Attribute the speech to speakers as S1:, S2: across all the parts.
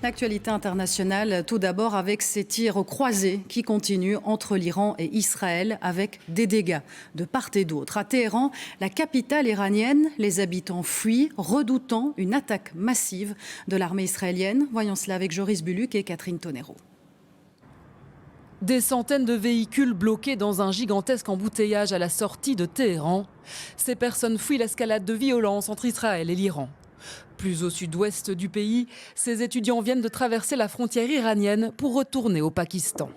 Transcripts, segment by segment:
S1: L'actualité internationale, tout d'abord avec ces tirs croisés qui continuent entre l'Iran et Israël avec des dégâts de part et d'autre. À Téhéran, la capitale iranienne, les habitants fuient, redoutant une attaque massive de l'armée israélienne. Voyons cela avec Joris Buluc et Catherine Tonero.
S2: Des centaines de véhicules bloqués dans un gigantesque embouteillage à la sortie de Téhéran. Ces personnes fuient l'escalade de violence entre Israël et l'Iran. Plus au sud-ouest du pays, ces étudiants viennent de traverser la frontière iranienne pour retourner au Pakistan.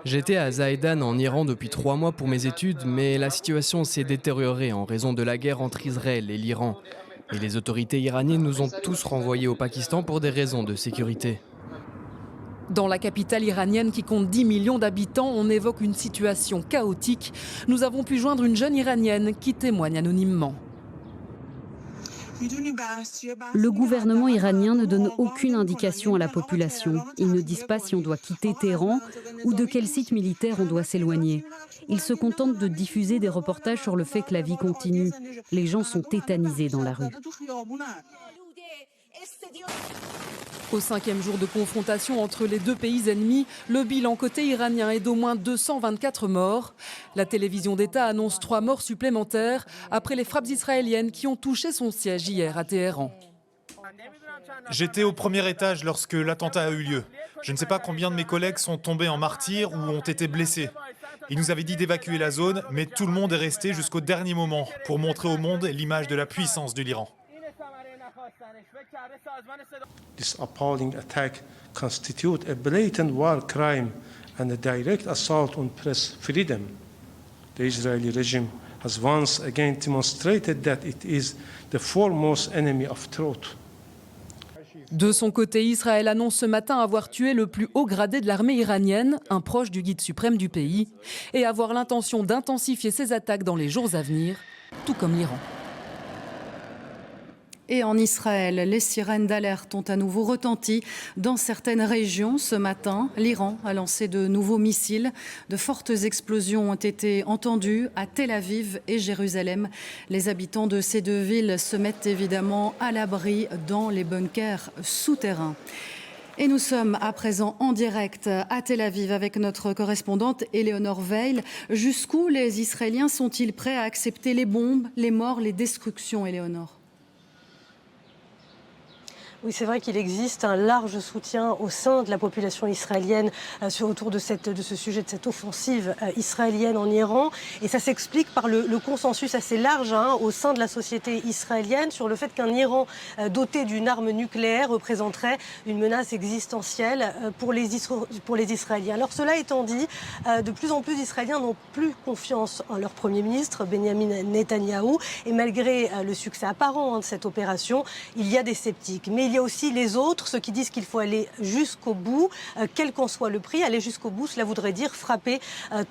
S3: J'étais à Zahedan en Iran depuis 3 mois pour mes études, mais la situation s'est détériorée en raison de la guerre entre Israël et l'Iran. Et les autorités iraniennes nous ont tous renvoyés au Pakistan pour des raisons de sécurité.
S2: Dans la capitale iranienne qui compte 10 millions d'habitants, on évoque une situation chaotique. Nous avons pu joindre une jeune iranienne qui témoigne anonymement.
S4: Le gouvernement iranien ne donne aucune indication à la population. Ils ne disent pas si on doit quitter Téhéran ou de quel site militaire on doit s'éloigner. Ils se contentent de diffuser des reportages sur le fait que la vie continue. Les gens sont tétanisés dans la rue.
S2: Au 5e jour de confrontation entre les deux pays ennemis, le bilan côté iranien est d'au moins 224 morts. La télévision d'État annonce 3 morts supplémentaires après les frappes israéliennes qui ont touché son siège hier à Téhéran.
S5: J'étais au premier étage lorsque l'attentat a eu lieu. Je ne sais pas combien de mes collègues sont tombés en martyrs ou ont été blessés. Ils nous avaient dit d'évacuer la zone, mais tout le monde est resté jusqu'au dernier moment pour montrer au monde l'image de la puissance de l'Iran.
S6: This appalling attack constitutes a blatant war crime and a direct assault on press freedom. The Israeli regime has once again demonstrated that it is the foremost enemy of truth.
S2: De son côté, Israël annonce ce matin avoir tué le plus haut gradé de l'armée iranienne, un proche du guide suprême du pays, et avoir l'intention d'intensifier ses attaques dans les jours à venir, tout comme l'Iran.
S1: Et en Israël, les sirènes d'alerte ont à nouveau retenti dans certaines régions ce matin. L'Iran a lancé de nouveaux missiles. De fortes explosions ont été entendues à Tel Aviv et Jérusalem. Les habitants de ces deux villes se mettent évidemment à l'abri dans les bunkers souterrains. Et nous sommes à présent en direct à Tel Aviv avec notre correspondante Éléonore Veil. Jusqu'où les Israéliens sont-ils prêts à accepter les bombes, les morts, les destructions, Éléonore ?
S7: Oui, c'est vrai qu'il existe un large soutien au sein de la population israélienne autour de ce sujet, de cette offensive israélienne en Iran. Et ça s'explique par le consensus assez large au sein de la société israélienne sur le fait qu'un Iran doté d'une arme nucléaire représenterait une menace existentielle pour les Israéliens. Alors cela étant dit, de plus en plus d'Israéliens n'ont plus confiance en leur Premier ministre, Benyamin Netanyahou. Et malgré le succès apparent de cette opération, il y a des sceptiques. Mais il y a aussi les autres, ceux qui disent qu'il faut aller jusqu'au bout, quel qu'en soit le prix. Aller jusqu'au bout, cela voudrait dire frapper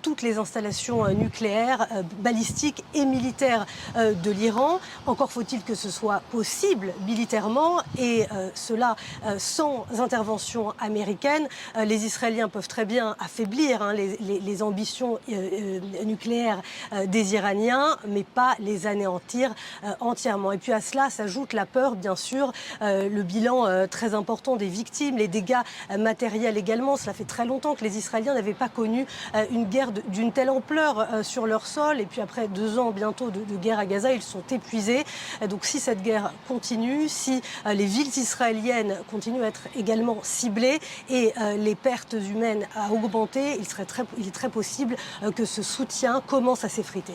S7: toutes les installations nucléaires, balistiques et militaires de l'Iran. Encore faut-il que ce soit possible militairement et cela sans intervention américaine. Les Israéliens peuvent très bien affaiblir les ambitions nucléaires des Iraniens, mais pas les anéantir entièrement. Et puis à cela s'ajoute la peur, bien sûr, le bilan très important des victimes, les dégâts matériels également. Cela fait très longtemps que les Israéliens n'avaient pas connu une guerre d'une telle ampleur sur leur sol. Et puis après 2 ans bientôt de guerre à Gaza, ils sont épuisés. Donc si cette guerre continue, si les villes israéliennes continuent à être également ciblées et les pertes humaines à augmenter, il est très possible que ce soutien commence à s'effriter.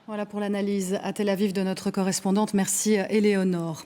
S1: Voilà pour l'analyse à Tel Aviv de notre correspondante. Merci Éléonore.